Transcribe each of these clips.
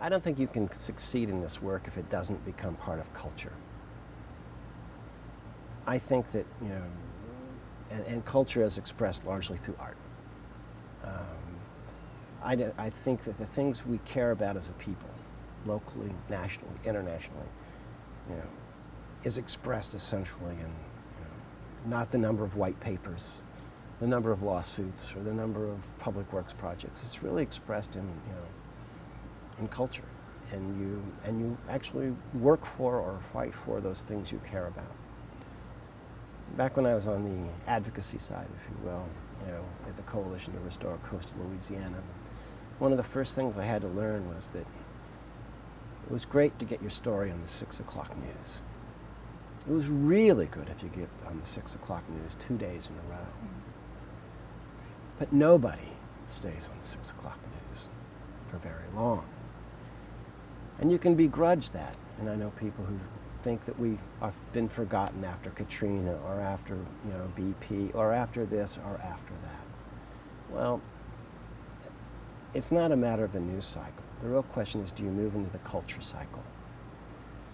I don't think you can succeed in this work if it doesn't become part of culture. I think that, you know, and culture is expressed largely through art. I think that the things we care about as a people, locally, nationally, internationally, you know, is expressed essentially in, you know, not the number of white papers, the number of lawsuits, or the number of public works projects. It's really expressed in, you know, in culture, and you actually work for or fight for those things you care about. Back when I was on the advocacy side, if you will, you know, at the Coalition to Restore Coastal Louisiana, one of the first things I had to learn was that it was great to get your story on the 6 o'clock news. It was really good if you get on the 6 o'clock news 2 days in a row. But nobody stays on the 6 o'clock news for very long. And you can begrudge that. And I know people who think that we have been forgotten after Katrina, or after, you know, BP, or after this, or after that. Well, it's not a matter of the news cycle. The real question is, do you move into the culture cycle?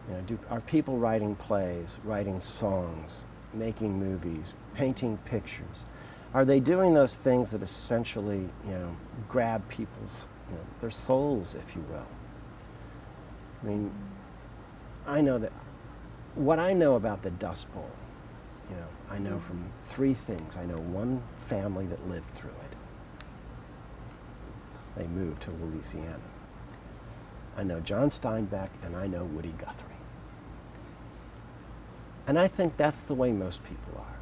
You know, are people writing plays, writing songs, making movies, painting pictures? Are they doing those things that essentially, you know, grab people's, you know, their souls, if you will? I mean, I know that what I know about the Dust Bowl, you know, I know from 3 things. I know one family that lived through it. They moved to Louisiana. I know John Steinbeck, and I know Woody Guthrie. And I think that's the way most people are.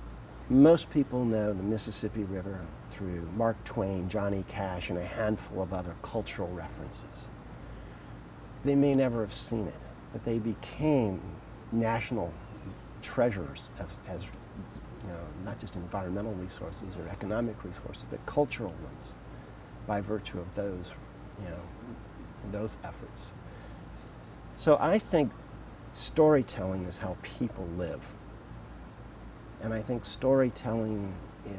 Most people know the Mississippi River through Mark Twain, Johnny Cash, and a handful of other cultural references. They may never have seen it, but they became national treasures as you know, not just environmental resources or economic resources, but cultural ones, by virtue of those, you know, those efforts. So I think storytelling is how people live. And I think storytelling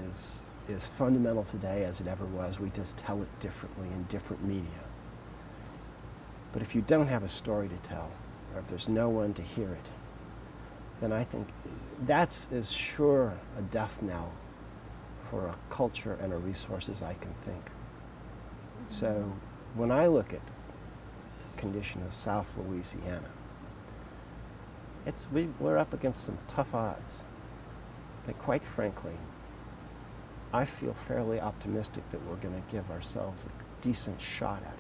is fundamental today as it ever was. We just tell it differently in different media. But if you don't have a story to tell, or if there's no one to hear it, then I think that's as sure a death knell for a culture and a resource as I can think. So when I look at the condition of South Louisiana, we're up against some tough odds. But quite frankly, I feel fairly optimistic that we're going to give ourselves a decent shot at it.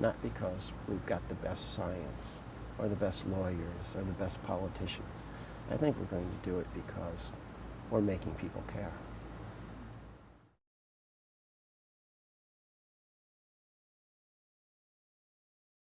Not because we've got the best science, or the best lawyers, or the best politicians. I think we're going to do it because we're making people care.